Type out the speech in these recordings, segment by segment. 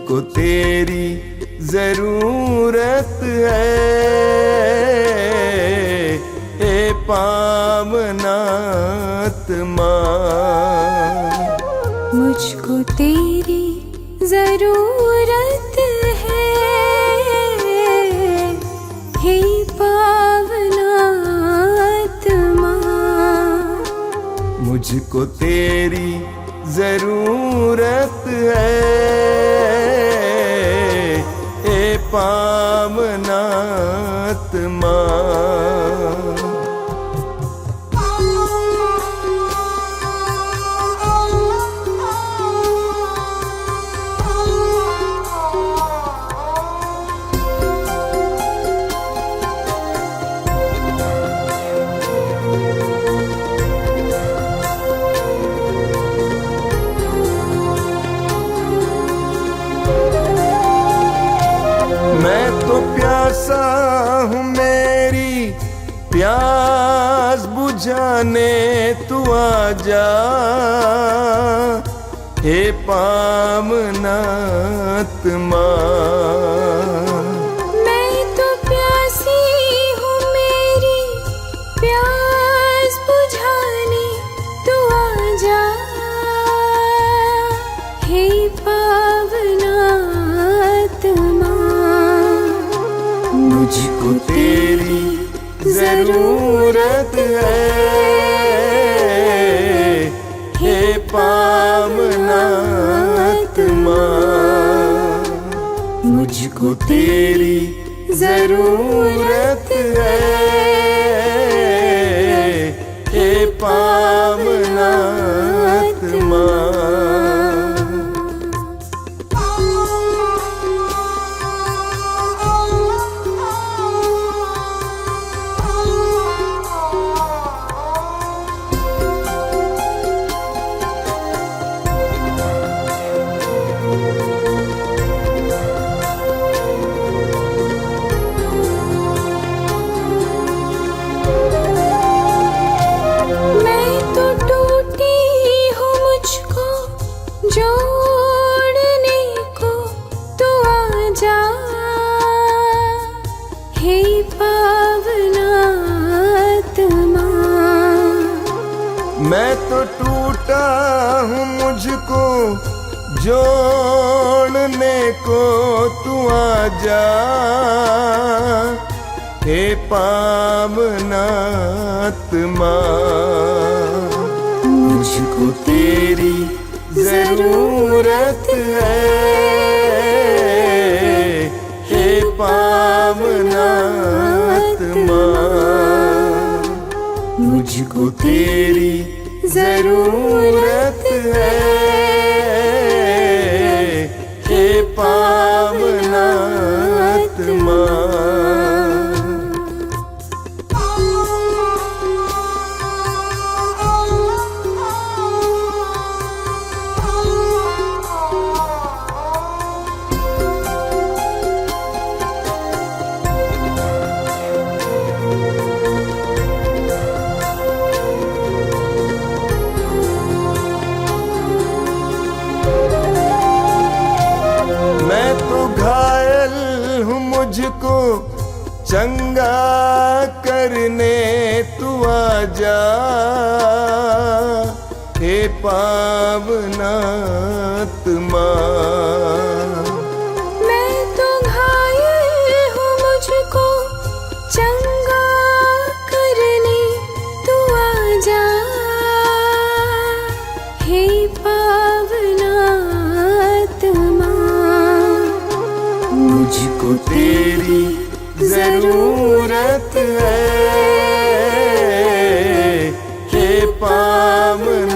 मुझको तेरी जरूरत है, ए पावनात्मा। मुझको तेरी जरूरत है, हे पावनात्मा। मुझको तेरी जरूरत है, ए पावनात्मा। मैं तो प्यासा हूँ, मेरी प्यास बुझाने तू आजा, हे पावनात्मा। मैं तो प्यासी हूँ, मेरी प्यास बुझाने तू आजा, हे पावनात्मा। मुझको तेरी जरूरत है, हे पावनात्मा। मुझको तेरी जरूरत है, हे पावनात्मा। जोड़ने को तू आजा, हे पावनात्मा। मैं तो टूटा हूँ, मुझको जोड़ने को तू आजा, हे पावनात्मा। मुझको तेरी जरूरत है, हे पावनात्मा। मुझको तेरी जरूरत है, हे पावनात्मा। मैं तो घायल हूँ, मुझको चंगा करने तू आजा, हे पावनात्मा। मैं तो घायल हूँ, मुझको चंगा करने तू आजा, हे पावनात्मा। मुझको तेरी जरूरत है, हे पावनात्मा।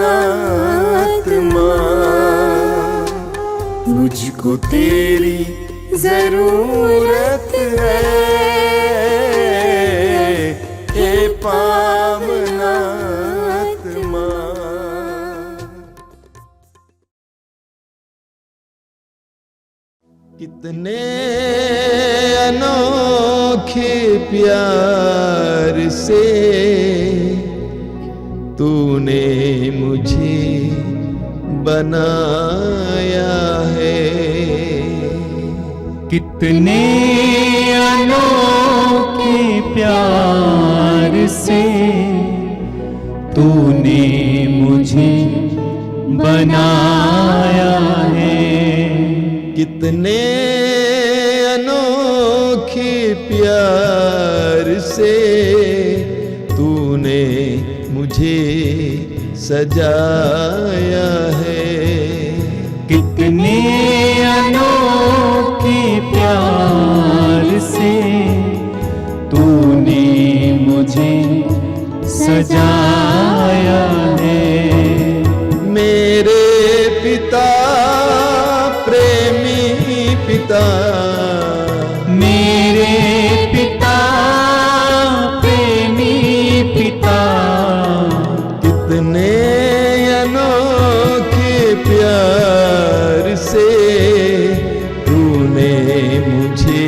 मुझको तेरी जरूरत है, हे पावनात्मा। कितने अनोखे प्यार से तूने मुझे बनाया है, कितने अनोखे प्यार से तूने मुझे बनाया है। कितने अनोखे प्यार से तूने मुझे सजाया है। कितने अनोखे प्यार से तूने मुझे सजाया है। मेरे पिता प्रेमी पिता, मेरे पिता प्रेमी पिता, कितने अनोखे प्यार से तूने मुझे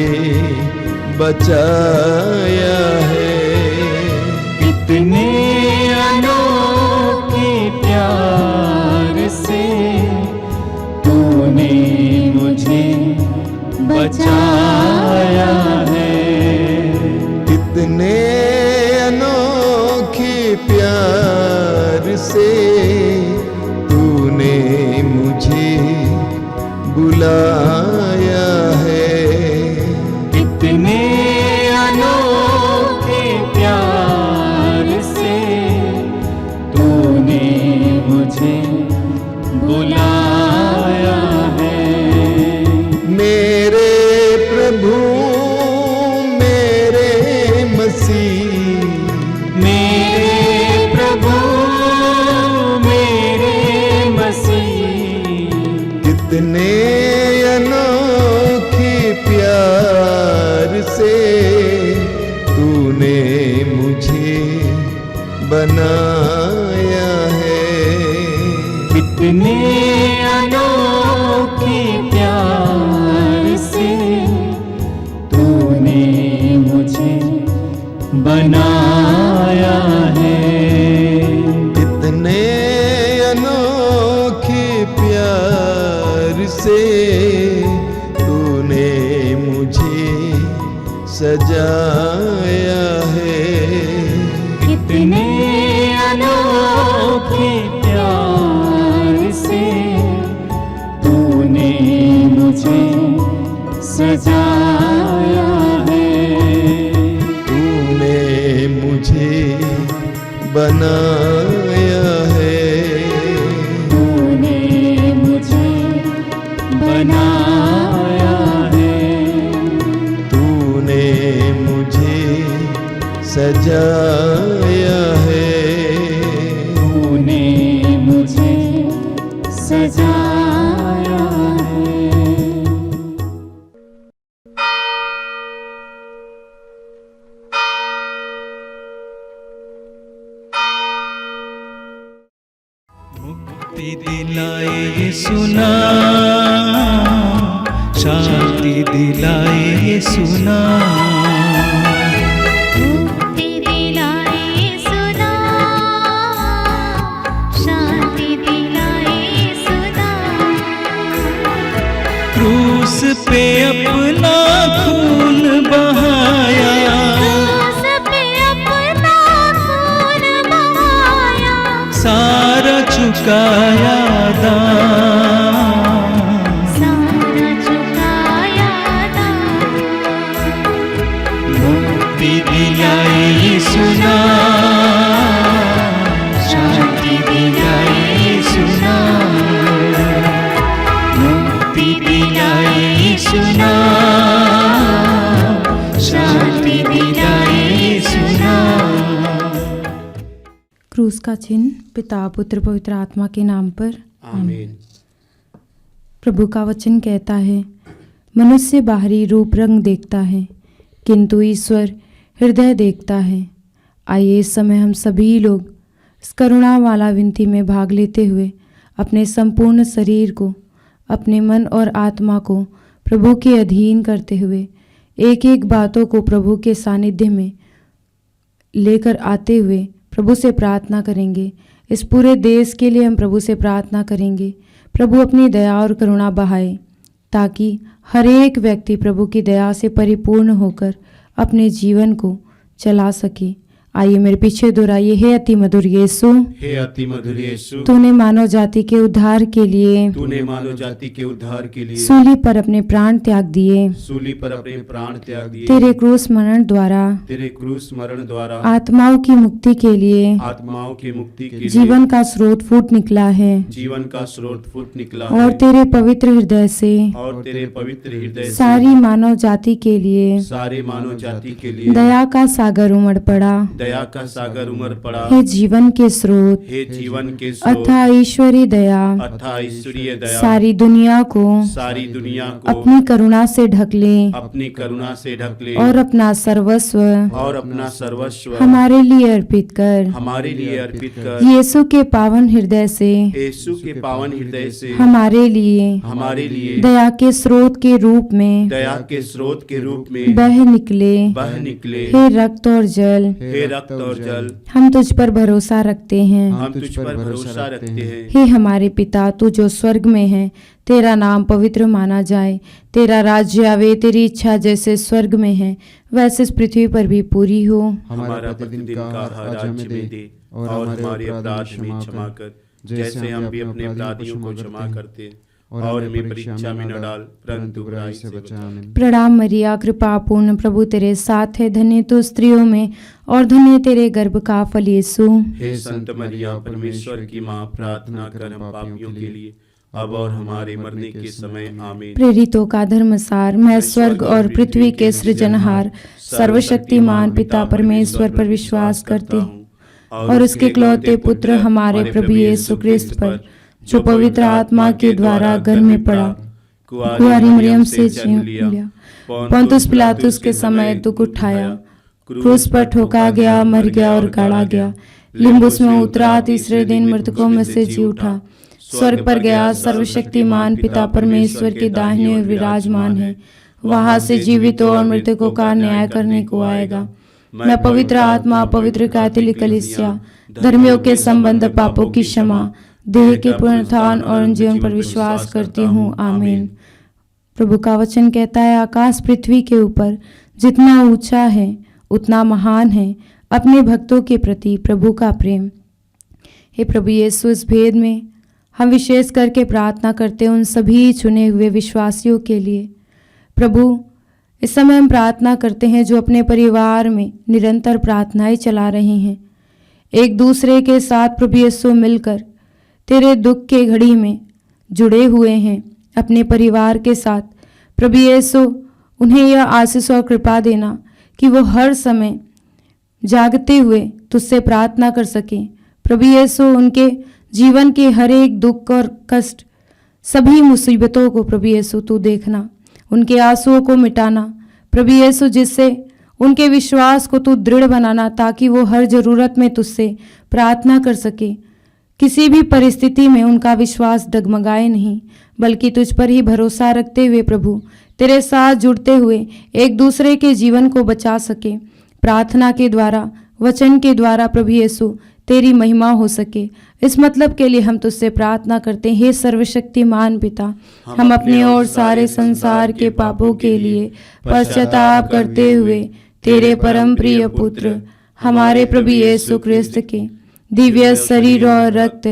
बचाया है। कितने अनोखे प्यार से तूने मुझे बचाया है। कितने अनोखे प्यार से तूने मुझे बुलाया है। कितने अनोखे प्यार से तूने मुझे बुलाया है। मेरे प्रभु मेरे मसीह, मेरे प्रभु मेरे मसीह, कितने अनोखे प्यार से तूने मुझे बनाया है। कितने अनोखे प्यार से तूने मुझे बनाया है। कितने अनोखे प्यार से तूने मुझे सजाया है। कितने अनोखे प्यार से तूने मुझे सजाया है। तूने मुझे बनाया है। तूने मुझे बनाया है। तूने मुझे सजाया है। तूने मुझे सजाया है। मुक्ति दिलाए यीशु नाम, शांति दिलाए यीशु नाम। मुक्ति दिलाए यीशु नाम, शांति दिलाए यीशु नाम। क्रूस पे अपना खून बहाया, क्रूस पे अपना खून बहाया, सारा चुकाया दाम। सारा चुकाया दाम। मुक्ति दिलाए यीशु नाम, शांति दिलाए यीशु नाम। मुक्ति दिलाए यीशु नाम, शांति दिलाए यीशु नाम। क्रूस का चिन्ह पिता पुत्र पवित्र आत्मा के नाम पर आमीन। प्रभु का वचन कहता है, मनुष्य बाहरी रूप रंग देखता है किंतु ईश्वर हृदय देखता है। आइए इस समय हम सभी लोग इस करुणा वाला विनती में भाग लेते हुए अपने संपूर्ण शरीर को, अपने मन और आत्मा को प्रभु के अधीन करते हुए एक एक बातों को प्रभु के सानिध्य में लेकर आते हुए प्रभु से प्रार्थना करेंगे। इस पूरे देश के लिए हम प्रभु से प्रार्थना करेंगे, प्रभु अपनी दया और करुणा बहाए ताकि हर एक व्यक्ति प्रभु की दया से परिपूर्ण होकर अपने जीवन को चला सके। आइए मेरे पीछे दोहराइए, हे अति मधुर यीशु, हे अति मधुर यीशु, तूने मानव जाति के उद्धार के लिए तूने मानव जाति के उद्धार के लिए सूली पर अपने प्राण त्याग दिए। सूली पर अपने प्राण त्याग दिए। तेरे क्रूस मरण द्वारा तेरे क्रूस मरण द्वारा आत्माओं की मुक्ति के लिए आत्माओं की मुक्ति के लिए जीवन का स्रोत फूट निकला है जीवन का स्रोत फूट निकला और है। तेरे पवित्र हृदय से और तेरे पवित्र हृदय से सारी मानव जाति के लिए सारे मानव जाति के लिए दया का सागर उमड़ पड़ा। दया का सागर उमड़ पड़ा। हे जीवन के स्रोत, हे जीवन के स्रोत, अथा ईश्वरी दया अथा ईश्वरीय दया सारी दुनिया को सारी दुनिया को अपनी करुणा से ढक ले अपनी करुणा से ढक ले और अपना सर्वस्व और अपना सर्वस्व हमारे लिए अर्पित कर। हमारे लिए अर्पित कर। यीशु के पावन हृदय से यीशु के पावन हृदय से हमारे लिए दया के स्रोत के रूप में दया के स्रोत के रूप में बह निकले। हे रक्त और जल, हे रक्त और जल, हम तुझ पर भरोसा रखते हैं। हम तुझ पर भरोसा रखते हैं। हे हमारे पिता, तू जो स्वर्ग में है, तेरा नाम पवित्र माना जाए, तेरा राज्य आवे, तेरी इच्छा जैसे स्वर्ग में है वैसे इस पृथ्वी पर भी पूरी हो। हमारा प्रतिदिन का आहार आज हमें दे और हमारे अपराध हमें क्षमा कर जैसे हम भी अपने अपराधियों को क्षमा करते हैं और हमें परीक्षा में न डाल परंतु बुराई से बचा। प्रणाम मरिया, कृपा पूर्ण, प्रभु तेरे साथ है, धन्य तू स्त्रियों में और धन्य तेरे गर्भ का फल यीशु। हे संत मरिया, परमेश्वर की माँ, प्रार्थना कर हम पापियों के लिए अब और हमारे मरने के समय आमीन। प्रेरितों का धर्मसार, मैं स्वर्ग और पृथ्वी के सृजनहार सर्वशक्तिमान पिता परमेश्वर पर विश्वास करती हूँ और उसके इकलौते पुत्र हमारे प्रभु यीशु क्रिस्त पर, जो पवित्र आत्मा के द्वारा घर में पड़ा, कुंवारी मरियम से जन्म लिया, पोंतुस पिलातुस के समय दुख उठाया, क्रूस पर ठोका गया, मर गया और गाड़ा गया, लिम्बुस में उतरा, तीसरे दिन मृतकों में से जी उठा, स्वर्ग पर गया, सर्वशक्तिमान पिता परमेश्वर के दाहिने ओर विराजमान है, वहां से जीवितों और मृतकों का न्याय करने को आएगा। मैं पवित्र आत्मा, पवित्र कैथोलिक कलीसिया, धर्मियों के संबंध, पापों की क्षमा, देह के पुनरुत्थान और जीवन पर विश्वास करती हूँ, आमीन। प्रभु का वचन कहता है, आकाश पृथ्वी के ऊपर जितना ऊंचा है उतना महान है अपने भक्तों के प्रति प्रभु का प्रेम। हे प्रभु यीशु, इस भेद में हम विशेष करके प्रार्थना करते हैं उन सभी चुने हुए विश्वासियों के लिए। प्रभु, इस समय हम प्रार्थना करते हैं जो अपने परिवार में निरंतर प्रार्थनाएं चला रहे हैं, एक दूसरे के साथ प्रभु यीशु मिलकर तेरे दुख के घड़ी में जुड़े हुए हैं अपने परिवार के साथ। प्रभु यीशु, उन्हें यह आशीष और कृपा देना कि वो हर समय जागते हुए तुझसे प्रार्थना कर सकें। प्रभु यीशु, उनके जीवन के हर एक दुख और कष्ट, सभी मुसीबतों को प्रभु यीशु तू देखना, उनके आंसुओं को मिटाना प्रभु यीशु, जिससे उनके विश्वास को तू दृढ़ बनाना, ताकि वो हर ज़रूरत में तुझसे प्रार्थना कर सके। किसी भी परिस्थिति में उनका विश्वास डगमगाए नहीं, बल्कि तुझ पर ही भरोसा रखते हुए प्रभु तेरे साथ जुड़ते हुए एक दूसरे के जीवन को बचा सके। प्रार्थना के द्वारा, वचन के द्वारा प्रभु यीशु तेरी महिमा हो सके। इस मतलब के लिए हम तुझसे प्रार्थना करते हैं। हे सर्वशक्तिमान पिता, हम अपने और सारे संसार के पापों के लिए पश्चाताप करते हुए तेरे परम प्रिय पुत्र हमारे प्रभु यीशु क्रिस्त के दिव्य शरीर और रक्त,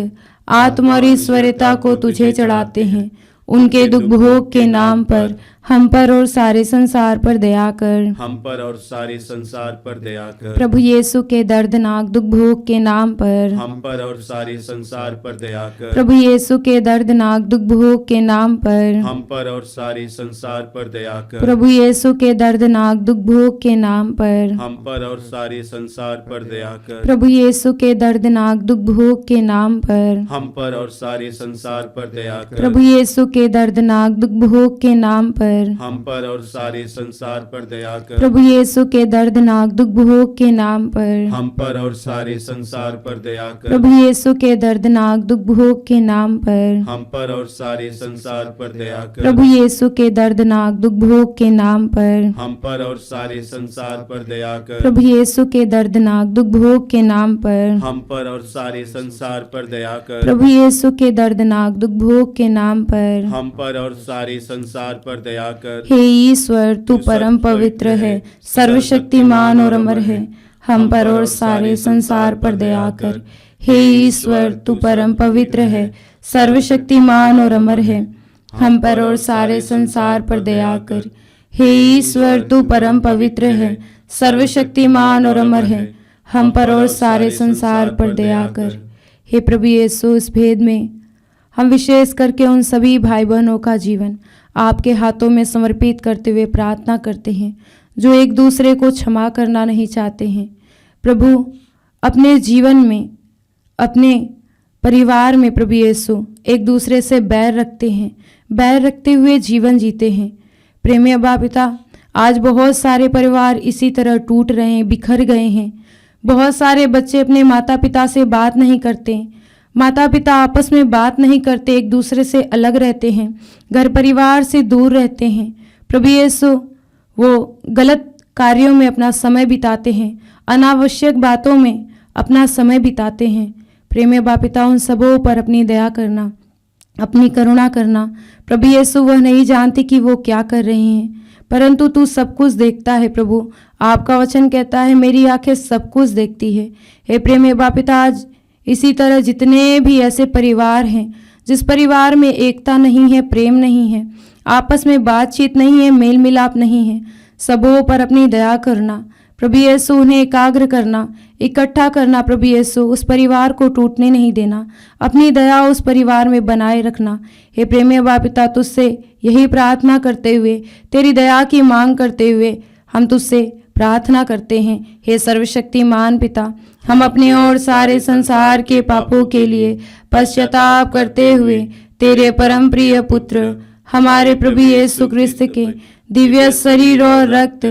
आत्मा और ईश्वरता को तुझे चढ़ाते हैं। उनके दुख भोग के नाम पर हम पर और सारे संसार पर दया कर। हम पर और सारे संसार पर दया कर। प्रभु यीशु के दर्दनाक दुख भोग के नाम पर हम पर और सारे संसार पर दया कर। प्रभु यीशु के दर्दनाक दुख भोग के नाम पर हम पर और सारे संसार पर दया कर। प्रभु यीशु के दर्दनाक दुख भोग के नाम पर हम पर और सारे संसार पर दया कर। प्रभु यीशु के दर्दनाक दुख भोग के नाम पर हम पर और सारे संसार पर दया कर। प्रभु यीशु के दर्दनाक दुख भोग के नाम पर हम पर और सारे संसार पर दया कर। प्रभु यीशु के दर्दनाक दुख भोग के नाम पर हम पर और सारे संसार पर दया कर। प्रभु यीशु के दर्दनाक दुख भोग के नाम पर हम पर और सारे संसार पर दया कर। प्रभु यीशु के दर्दनाक दुख भोग के नाम पर हम पर और सारे संसार पर दया कर। प्रभु यीशु के दर्दनाक दुख भोग के नाम पर हम पर और सारे संसार पर दया कर। प्रभु यीशु के दर्दनाक दुख भोग के नाम पर हम पर और सारे संसार पर दया कर। हे ईश्वर, तू परम पवित्र है, सर्वशक्तिमान और अमर है, हम पर और सारे संसार पर दया कर। हे ईश्वर, तू परम पवित्र है, सर्वशक्तिमान और अमर है, हम पर और सारे संसार पर दया कर। हे ईश्वर, तू परम पवित्र है, सर्वशक्तिमान और अमर है, हम पर और सारे संसार पर दया कर। हे प्रभु यीशु, इस भेद में हम विशेष करके उन सभी भाई बहनों का जीवन आपके हाथों में समर्पित करते हुए प्रार्थना करते हैं जो एक दूसरे को क्षमा करना नहीं चाहते हैं। प्रभु, अपने जीवन में, अपने परिवार में प्रभु यीशु एक दूसरे से बैर रखते हैं, बैर रखते हुए जीवन जीते हैं। प्रेमी अब्बा पिता, आज बहुत सारे परिवार इसी तरह टूट रहे हैं, बिखर गए हैं। बहुत सारे बच्चे अपने माता पिता से बात नहीं करते, माता पिता आपस में बात नहीं करते, एक दूसरे से अलग रहते हैं, घर परिवार से दूर रहते हैं। प्रभु यीशु, वो गलत कार्यों में अपना समय बिताते हैं, अनावश्यक बातों में अपना समय बिताते हैं। प्रेमी बाप पिता, उन सबों पर अपनी दया करना, अपनी करुणा करना। प्रभु यीशु, वह नहीं जानते कि वो क्या कर रहे हैं, परंतु तू सब कुछ देखता है। प्रभु, आपका वचन कहता है, मेरी आंखें सब कुछ देखती है। हे प्रेमी बाप पिता, आज इसी तरह जितने भी ऐसे परिवार हैं जिस परिवार में एकता नहीं है, प्रेम नहीं है, आपस में बातचीत नहीं है, मेल मिलाप नहीं है, सबों पर अपनी दया करना। प्रभु यीशु, उन्हें एकाग्र करना, इकट्ठा करना। प्रभु यीशु, उस परिवार को टूटने नहीं देना, अपनी दया उस परिवार में बनाए रखना। हे प्रेमी बाप पिता, तुझसे यही प्रार्थना करते हुए, तेरी दया की मांग करते हुए हम तुझसे प्रार्थना करते हैं। हे सर्वशक्तिमान पिता, हम अपने और सारे संसार के पापों के लिए पश्चाताप करते हुए तेरे परम प्रिय पुत्र हमारे प्रभु यीशु क्रिस्त के दिव्य शरीर और रक्त,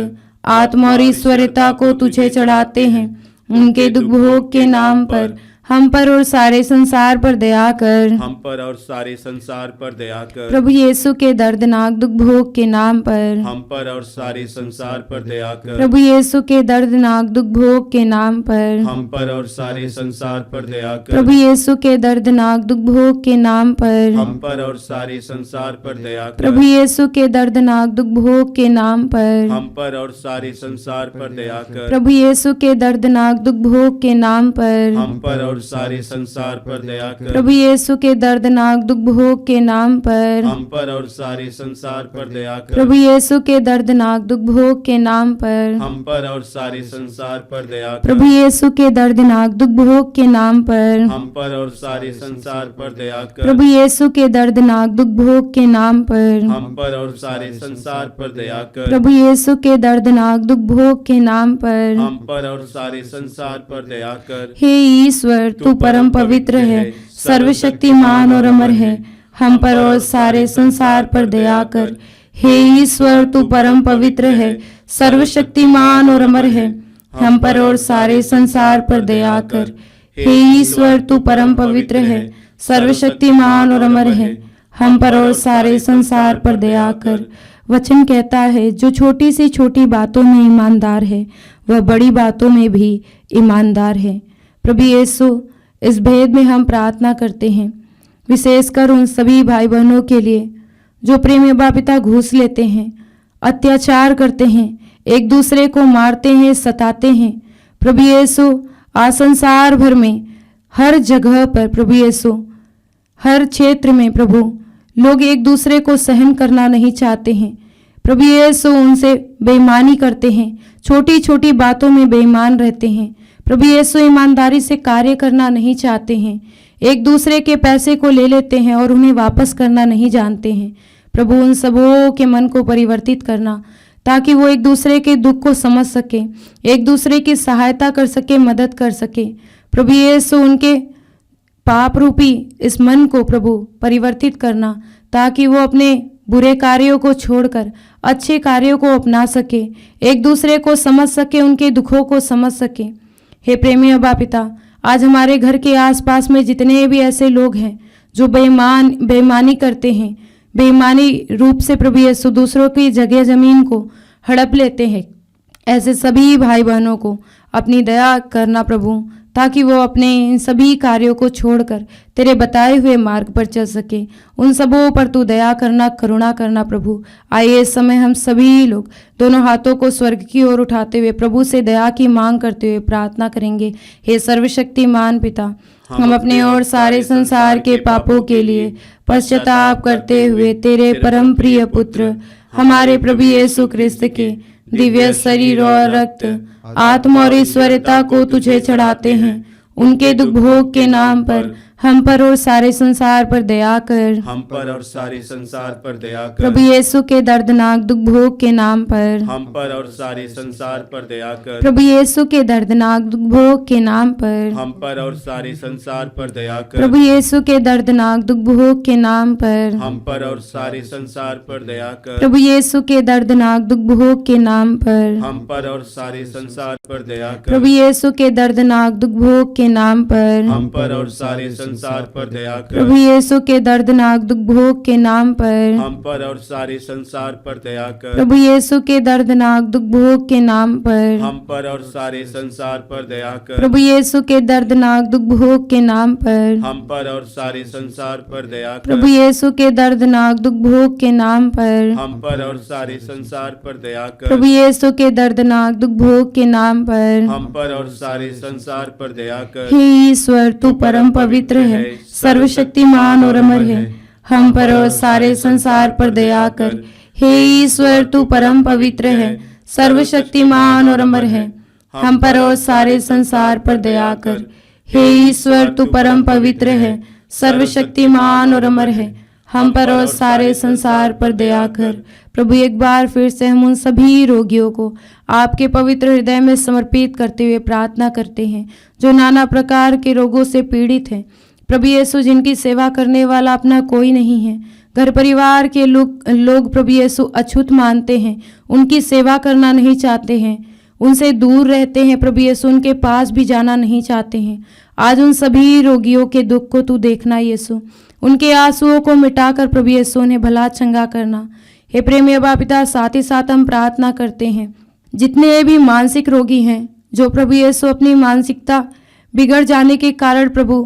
आत्मा और ईश्वरता को तुझे चढ़ाते हैं। उनके दुख भोग के नाम पर हम पर और सारे संसार पर दया कर। हम पर और सारे संसार पर दया कर। प्रभु यीशु के दर्दनाक दुख भोग के नाम पर हम पर और सारे संसार पर दया कर। प्रभु यीशु के दर्दनाक दुख भोग के नाम पर हम पर और सारे संसार पर दया कर। प्रभु यीशु के दर्दनाक दुख भोग के नाम पर हम पर और सारे संसार पर दया कर। प्रभु यीशु के दर्दनाक दुख भोग के नाम पर हम पर और सारे संसार पर दया कर। प्रभु यीशु के दर्दनाक दुख भोग के नाम पर हम पर और सारे संसार पर दया कर। प्रभु यीशु के दर्दनाक दुख भोग के नाम पर हम पर और सारे संसार पर दया कर। प्रभु यीशु के दर्दनाक दुख भोग के नाम पर हम पर और सारे संसार पर दया कर। प्रभु यीशु के दर्दनाक दुख भोग के नाम पर हम पर और सारे संसार पर दया कर। प्रभु यीशु के दर्दनाक दुख भोग के नाम पर हम पर और सारे संसार पर दया कर। प्रभु यीशु के दर्दनाक दुख भोग के नाम पर हम पर और सारे संसार पर दया कर। हे ईश्वर, तू परम पवित्र है, सर्वशक्तिमान और अमर है, हम पर और सारे संसार पर दया कर। हे ईश्वर, तू परम पवित्र है, सर्वशक्तिमान और अमर है, हम पर और सारे संसार पर दया कर। हे ईश्वर, तू परम पवित्र है, सर्वशक्तिमान और अमर है, हम पर और सारे संसार पर दया कर। वचन कहता है, जो छोटी सी छोटी बातों में ईमानदार है, वह बड़ी बातों में भी ईमानदार है। प्रभु यीशु, इस भेद में हम प्रार्थना करते हैं, विशेषकर उन सभी भाई बहनों के लिए जो प्रेमी बाप पिता घूस लेते हैं, अत्याचार करते हैं, एक दूसरे को मारते हैं, सताते हैं। प्रभु यीशु, आज संसार भर में हर जगह पर प्रभु यीशु, हर क्षेत्र में प्रभु, लोग एक दूसरे को सहन करना नहीं चाहते हैं। प्रभु यीशु, उनसे बेईमानी करते हैं, छोटी छोटी बातों में बेईमान रहते हैं। प्रभु यीशु, ईमानदारी से कार्य करना नहीं चाहते हैं, एक दूसरे के पैसे को ले लेते हैं और उन्हें वापस करना नहीं जानते हैं। प्रभु, उन सबों के मन को परिवर्तित करना ताकि वो एक दूसरे के दुख को समझ सके, एक दूसरे की सहायता कर सके, मदद कर सके। प्रभु यीशु, उनके पाप रूपी इस मन को प्रभु परिवर्तित करना ताकि वो अपने बुरे कार्यों को छोड़कर अच्छे कार्यों को अपना सके, एक दूसरे को समझ सके, उनके दुखों को समझ सके। हे प्रेमी अबा पिता, आज हमारे घर के आसपास में जितने भी ऐसे लोग हैं जो बेईमानी करते हैं, बेईमानी रूप से प्रभु यीशु दूसरों की जगह जमीन को हड़प लेते हैं, ऐसे सभी भाई बहनों को अपनी दया करना प्रभु, ताकि वो अपने इन सभी कार्यों को छोड़कर तेरे बताए हुए मार्ग पर चल सके। उन सबों पर तू दया करना, करुणा करना प्रभु। आइए इस समय हम सभी लोग दोनों हाथों को स्वर्ग की ओर उठाते हुए प्रभु से दया की मांग करते हुए प्रार्थना करेंगे। हे सर्वशक्तिमान पिता, हम अपने और सारे संसार के पापों के लिए पश्चाताप करते हुए तेरे परम प्रिय पुत्र हमारे प्रभु यीशु ख्रिस्त के दिव्य शरीर और रक्त, आत्मा और ईश्वरता को तुझे चढ़ाते हैं। उनके दुख भोग के नाम पर हम पर और सारे संसार पर दया कर। हम पर और सारे संसार पर दया कर। प्रभु यीशु के दर्दनाक दुख भोग के नाम पर हम पर और सारे संसार पर दया कर। प्रभु यीशु के दर्दनाक दुख भोग के नाम पर हम पर और सारे संसार पर दया कर। प्रभु यीशु के दर्दनाक दुख भोग के नाम पर हम पर और सारे संसार पर दया कर। प्रभु यीशु के दर्दनाक दुख भोग के नाम पर हम पर और सारे संसार पर दया कर। प्रभु यीशु के दर्दनाक दुख भोग के नाम पर हम पर और सारे संसार पर दया कर। प्रभु यीशु के दर्दनाक दुख भोग के नाम पर हम पर और सारे संसार पर दया कर। प्रभु यीशु के दर्दनाक दुख भोग के नाम पर हम पर और सारे संसार पर दया कर। प्रभु यीशु के दर्दनाक दुख भोग के नाम पर हम पर और सारे संसार पर दया कर। प्रभु यीशु के दर्दनाक दुख भोग के नाम पर हम पर और सारे संसार पर दया कर। प्रभु यीशु के दर्दनाक दुख भोग के नाम पर हम पर और सारे संसार पर दया कर। हे ईश्वर, तू परम पवित्र है, सर्वशक्तिमान और अमर है, हम पर और सारे संसार पर दया कर। हे ईश्वर, तू परम पवित्र है, सर्वशक्तिमान और अमर है, हम पर और सारे संसार पर दया कर। हे ईश्वर, तू परम पवित्र है, सर्वशक्तिमान और अमर है, हम पर और सारे संसार पर दया कर। प्रभु, एक बार फिर से हम उन सभी रोगियों को आपके पवित्र हृदय में समर्पित करते हुए प्रार्थना करते हैं जो नाना प्रकार के रोगों से पीड़ित हैं। प्रभु यीशु, जिनकी सेवा करने वाला अपना कोई नहीं है, घर परिवार के लोग प्रभु यीशु अछूत मानते हैं, उनकी सेवा करना नहीं चाहते हैं, उनसे दूर रहते हैं। प्रभु यीशु, उनके पास भी जाना नहीं चाहते हैं। आज उन सभी रोगियों के दुख को तू देखना यीशु, उनके आंसुओं को मिटाकर प्रभु यीशु उन्हें भला चंगा करना। हे प्रेमी अबा पिता, साथ ही साथ हम प्रार्थना करते हैं जितने भी मानसिक रोगी हैं, जो प्रभु यीशु अपनी मानसिकता बिगड़ जाने के कारण प्रभु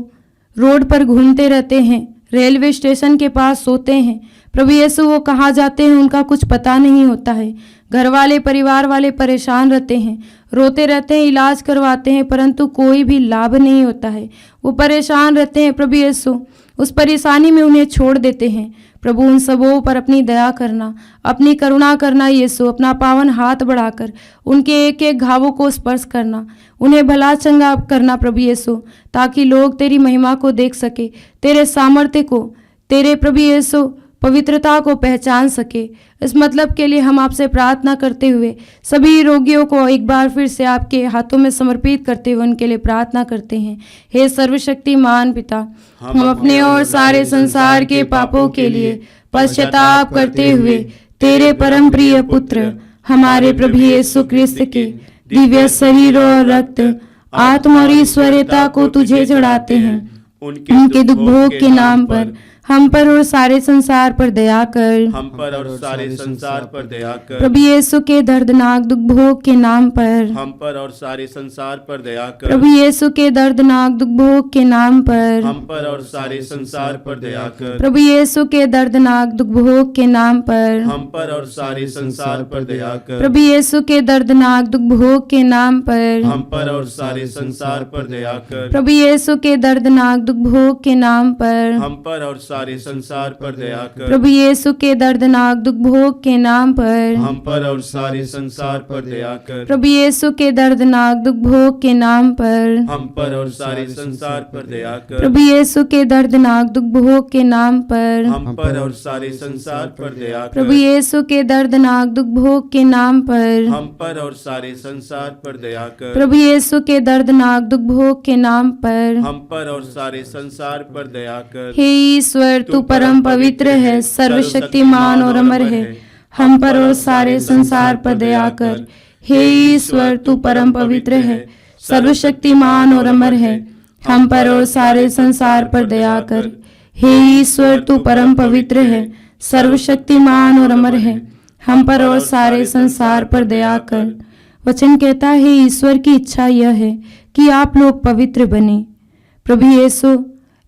रोड पर घूमते रहते हैं, रेलवे स्टेशन के पास सोते हैं, प्रभु यीशु वो कहाँ जाते हैं उनका कुछ पता नहीं होता है। घर वाले परिवार वाले परेशान रहते हैं, रोते रहते हैं, इलाज करवाते हैं, परंतु कोई भी लाभ नहीं होता है। वो परेशान रहते हैं। प्रभु यीशु, उस परेशानी में उन्हें छोड़ देते हैं। प्रभु, उन सबों पर अपनी दया करना, अपनी करुणा करना यीशु, अपना पावन हाथ बढ़ाकर उनके एक एक घावों को स्पर्श करना, उन्हें भला चंगा करना प्रभु यीशु, ताकि लोग तेरी महिमा को देख सके, तेरे सामर्थ्य को, तेरे प्रभु यीशु पवित्रता को पहचान सके। इस मतलब के लिए हम आपसे प्रार्थना करते हुए सभी रोगियों को एक बार फिर से आपके हाथों में समर्पित करते हुए उनके लिए प्रार्थना करते हैं। हे सर्वशक्तिमान पिता, हम अपने और सारे संसार के पापों के लिए पश्चाताप करते हुए तेरे परम प्रिय पुत्र हमारे प्रभु यीशु ख्रिस्त के दिव्य शरीर और रक्त, आत्मा और ईश्वरता को तुझे चढ़ाते हैं। उनके दुख भोग के नाम पर हम पर और सारे संसार पर दया कर। हम पर और सारे संसार पर दया कर। प्रभु यीशु के दर्दनाक दुख भोग के नाम पर हम पर और सारे संसार पर दया कर। प्रभु यीशु के दर्दनाक दुख भोग के नाम पर हम पर और सारे संसार पर दया कर। प्रभु यीशु के दर्दनाक दुख भोग के नाम पर हम पर और सारे संसार पर दया कर। प्रभु यीशु के दर्दनाक दुख भोग के नाम पर हम पर और सारे संसार पर दया कर। प्रभु यीशु के दर्दनाक दुख भोग के नाम पर हम पर और सारे संसार पर दया कर। प्रभु यीशु के दर्दनाक दुख भोग के नाम पर हम पर और सारे संसार पर दया कर। प्रभु यीशु के दर्दनाक दुख भोग के नाम पर हम पर और सारे संसार पर दया कर। प्रभु यीशु के दर्दनाक दुख भोग के नाम पर हम पर और सारे संसार पर दया कर। प्रभु यीशु के दर्दनाक दुख भोग के नाम पर हम पर और सारे संसार पर दया कर। प्रभु यीशु के दर्दनाक दुख भोग के नाम पर हम पर और सारे संसार पर दया कर। हे ईश्वर, ईश्वर तू परम पवित्र है, सर्वशक्तिमान और अमर है, हम पर और सारे संसार पर दया कर। हे ईश्वर तू परम पवित्र है, सर्वशक्तिमान और अमर है, हम पर और सारे संसार पर दया कर। हे ईश्वर तू परम पवित्र है, सर्वशक्तिमान और अमर है, हम पर और सारे संसार पर दया कर। वचन कहता है ईश्वर की इच्छा यह है कि आप लोग पवित्र बने। प्रभु यीशु,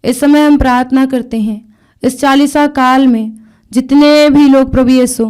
इस समय हम प्रार्थना करते हैं, इस 40 काल में जितने भी लोग प्रभु यीशु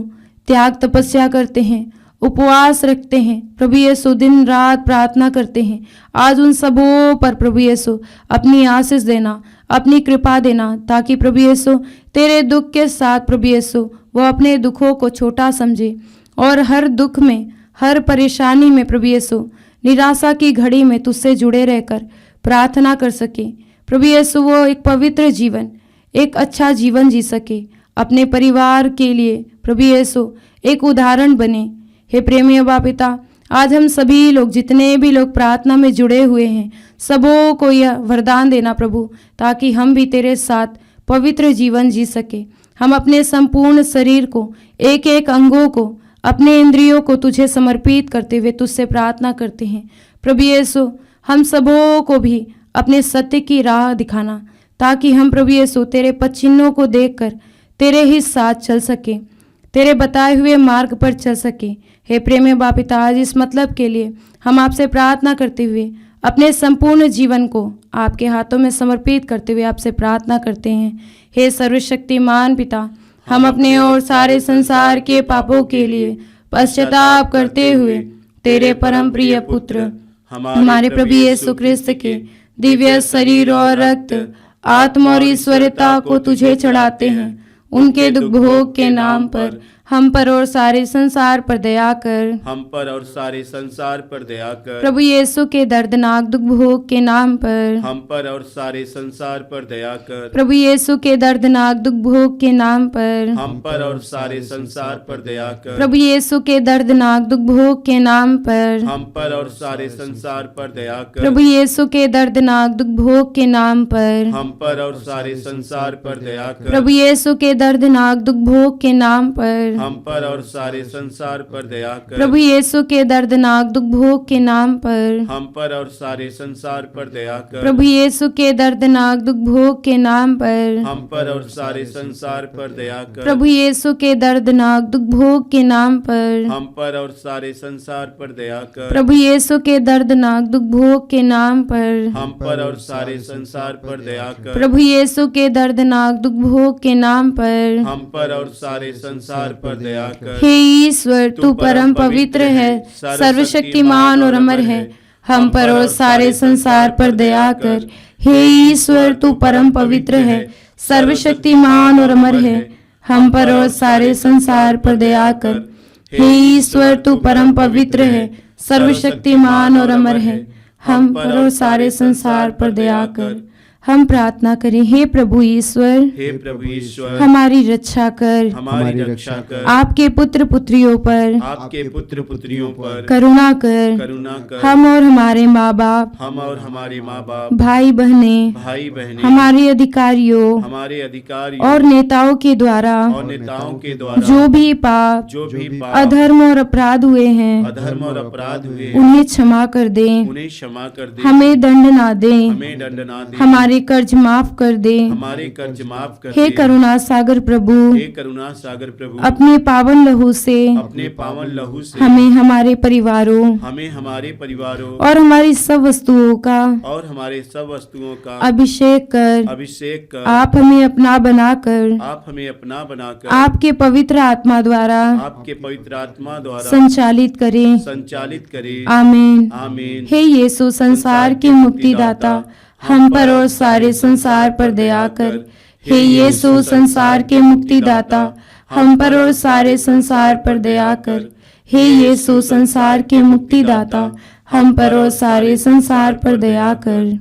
त्याग तपस्या करते हैं, उपवास रखते हैं, प्रभु यीशु दिन रात प्रार्थना करते हैं, आज उन सबों पर प्रभु यीशु अपनी आशीष देना, अपनी कृपा देना, ताकि प्रभु यीशु तेरे दुख के साथ प्रभु यीशु वो अपने दुखों को छोटा समझे और हर दुख में, हर परेशानी में प्रभु यीशु निराशा की घड़ी में तुझसे जुड़े रहकर प्रार्थना कर सके। प्रभु यीशु वो एक पवित्र जीवन, एक अच्छा जीवन जी सके, अपने परिवार के लिए प्रभु यीशु एक उदाहरण बने। हे प्रेमी अबा पिता, आज हम सभी लोग जितने भी लोग प्रार्थना में जुड़े हुए हैं, सबों को यह वरदान देना प्रभु, ताकि हम भी तेरे साथ पवित्र जीवन जी सके। हम अपने संपूर्ण शरीर को, एक एक अंगों को, अपने इंद्रियों को तुझे समर्पित करते हुए तुझसे प्रार्थना करते हैं। प्रभु यीशु, हम सबों को भी अपने सत्य की राह दिखाना, ताकि हम प्रभु यीशु तेरे पद चिन्हों को देखकर तेरे ही साथ चल सके, तेरे बताए हुए मार्ग पर चल सके। हे प्रेमी बापिता, आज इस मतलब के लिए हम आपसे प्रार्थना करते हुए अपने संपूर्ण जीवन को आपके हाथों में समर्पित करते हुए आपसे प्रार्थना करते हैं। हे सर्वशक्तिमान पिता, हम अपने और सारे संसार के पापों के लिए पश्चाताप करते हुए तेरे परम प्रिय पुत्र हमारे प्रभु यीशु ख्रिस्त के दिव्य शरीर और रक्त, आत्मा और ईश्वरता को तुझे चढ़ाते हैं। उनके दुख भोग के नाम पर हम पर और सारे संसार पर दया कर। हम पर और सारे संसार पर दया कर। प्रभु यीशु के दर्दनाक दुख भोग के नाम पर हम पर और सारे संसार पर दया कर। प्रभु यीशु के दर्दनाक दुख भोग के नाम पर हम पर और सारे संसार पर दया कर। प्रभु यीशु के दर्दनाक दुख भोग के नाम पर हम पर और सारे संसार पर दया कर। प्रभु यीशु के दर्दनाक दुख भोग के नाम पर हम पर और सारे संसार पर दया कर। प्रभु यीशु के दर्दनाक दुख भोग के नाम पर हम पर और सारे संसार पर दया कर। प्रभु यीशु के दर्दनाक दुख भोग के नाम पर हम पर और सारे संसार पर दया कर। प्रभु यीशु के दर्दनाक दुख भोग के नाम पर हम पर और सारे संसार पर दया कर। प्रभु यीशु के दर्दनाक दुख भोग के नाम पर हम पर और सारे संसार पर दया कर। प्रभु यीशु के दर्दनाक दुख भोग के नाम पर हम पर और सारे संसार पर दया कर। प्रभु यीशु के दर्दनाक दुख भोग के नाम पर हम पर और सारे संसार पर दया कर। हे ईश्वर तू परम पवित्र है, सर्वशक्तिमान और अमर है, हम पर और सारे संसार पर दया कर। हे ईश्वर तू परम पवित्र है, सर्वशक्तिमान और अमर है, हम पर और सारे संसार पर दया कर। हे ईश्वर तू परम पवित्र है, सर्वशक्तिमान और अमर है, हम पर और सारे संसार पर दया कर। हम प्रार्थना करें। हे प्रभु ईश्वर, हे प्रभु ईश्वर, हमारी रक्षा कर, हमारी रक्षा कर। आपके पुत्र पुत्रियों पर, आपके पुत्र पुत्रियों पर करुणा कर। करुणा कर। हम और हमारे माँ बाप, हम और हमारे माँ बाप, भाई बहनें, भाई बहनें, हमारे अधिकारियों हमारे अधिकारी और नेताओं के द्वारा और नेताओं के द्वारा जो भी पाप, अधर्म और अपराध हुए हैं, अधर्म और अपराध हुए, उन्हें क्षमा कर दें, उन्हें क्षमा कर दे। हमें दंड ना दें, हमें दंड ना दे। हमारे कर्ज माफ कर दें। हमारे कर्ज माफ कर हे दे। करुणा सागर प्रभु, हे करुणा सागर प्रभु, अपने पावन लहू से अपने पावन लहू से हमें, हमारे परिवारों हमें, हमारे परिवारों और हमारी सब वस्तुओं का और हमारे सब वस्तुओं का अभिषेक कर। आप हमें अपना बनाकर, आप हमें अपना बनाकर आपके पवित्र आत्मा द्वारा आपके पवित्र आत्मा द्वारा संचालित करें। आमीन। आमीन। हे यीशु संसार के मुक्तिदाता, हम पर और सारे संसार पर दया कर। हे यीशु संसार के मुक्तिदाता, हम पर और सारे संसार पर दया कर। हे यीशु संसार के मुक्तिदाता, हम पर और सारे संसार पर दया कर।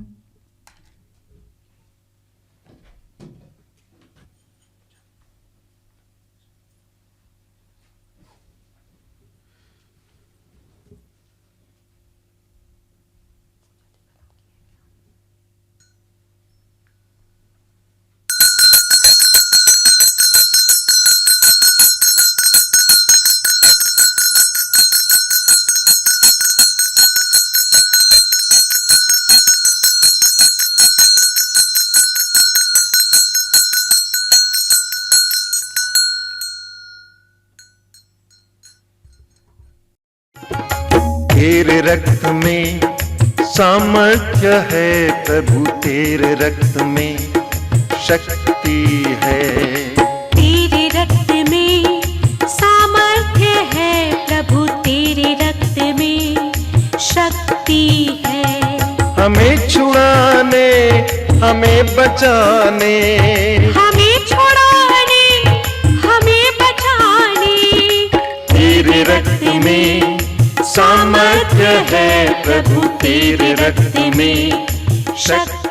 रक्त में सामर्थ्य है प्रभु, तेरे रक्त में शक्ति है। तेरे रक्त में सामर्थ्य है प्रभु, तेरे रक्त में शक्ति है। हमें छुड़ाने, हमें बचाने, हमें छुड़ाने, हमें बचाने, तेरे रक्त में सामर्थ्य है प्रभु, तेरे रक्त में शक्ति